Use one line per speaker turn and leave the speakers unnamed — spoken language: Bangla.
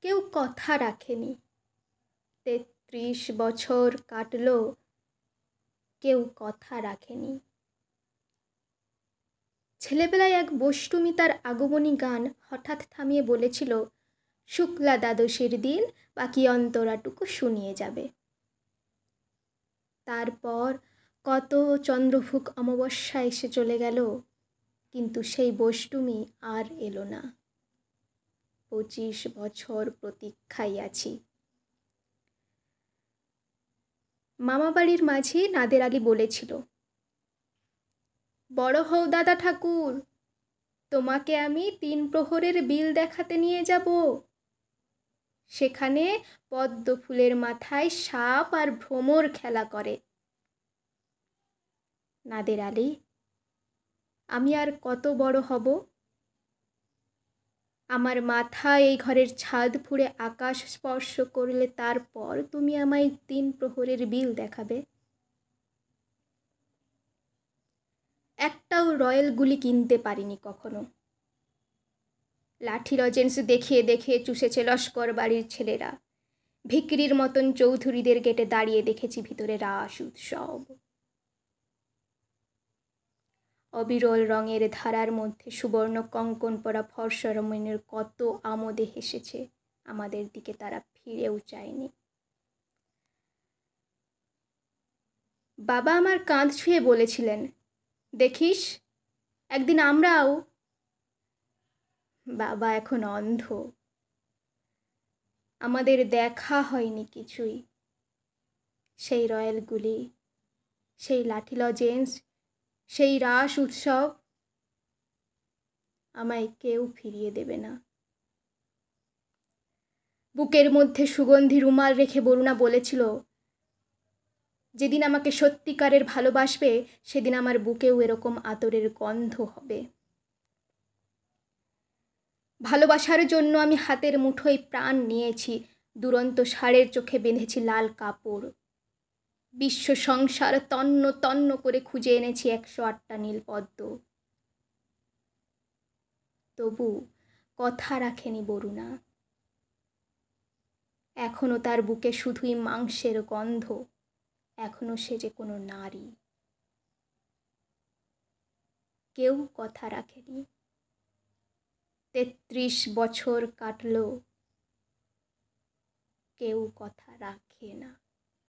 কেউ কথা রাখেনি। ৩৩ বছর কাটল, কেউ কথা রাখেনি। ছেলেবেলায় এক বষ্টমী তার আগমনী গান হঠাৎ থামিয়ে বলেছিল, শুক্লা দ্বাদশীর দিন বাকি অন্তরাটুকু শুনিয়ে যাবে। তারপর কত চন্দ্রভুক অমাবস্যা এসে চলে গেল, কিন্তু সেই বষ্টমী আর এলো না। 25 বছর প্রতীক্ষায় আছি। মামাবাড়ির মাঝি নাদের আলী বলেছিল, বড় হও দাদা ঠাকুর, তোমাকে আমি 3 প্রহরের বিল দেখাতে নিয়ে যাব। সেখানে পদ্ম ফুলের মাথায় সাপ আর ভ্রমর খেলা করে। নাদের আলী, আমি আর কত বড় হব? আমার মাথা এই ঘরের ছাদ ফুঁড়ে আকাশ স্পর্শ করলে তারপর তুমি আমায় 3 প্রহরের বিল দেখাবে। একটাও রয়্যাল গুলি কিনতে পারিনি কখনো। লাঠি লজেন্স দেখিয়ে দেখিয়ে চুষেছে লস্কর বাড়ির ছেলেরা। ভিকিরির মতন চৌধুরীদের গেটে দাঁড়িয়ে দেখেছি ভিতরে রাস উৎসব। অবিরল রঙের ধারার মধ্যে সুবর্ণ কঙ্কন পরা ফর্সা রমণীর কত আমোদে হেসেছে, আমাদের দিকে তারা ফিরেও চায়নি। বাবা আমার কাঁধ ছুঁয়ে বলেছিলেন, দেখিস একদিন আমরাও। বাবা এখন অন্ধ, আমাদের দেখা হয়নি কিছুই। সেই রয়্যালগুলি, সেই লাঠি লজেন্স, সেই রাস উৎসব আমায় কেউ ফিরিয়ে দেবে না। বুকের মধ্যে সুগন্ধি রুমাল রেখে বরুণা বলেছিল, যেদিন আমাকে সত্যিকারের ভালোবাসবে সেদিন আমার বুকেও এরকম আতরের গন্ধ হবে। ভালোবাসার জন্য আমি হাতের মুঠোয় প্রাণ নিয়েছি, দুরন্ত ষাঁড়ের চোখে বেঁধেছি লাল কাপড়। বিশ্ব সংসার তন্ন তন্ন করে খুঁজে এনেছি 108টা নীলপদ্ম। তবু কথা রাখেনি বরুণা। এখনো তার বুকে শুধুই মাংসের গন্ধ, এখনো সে যে কোনো নারী। কেউ কথা রাখেনি। 33 বছর কাটল, কেউ কথা রাখে না।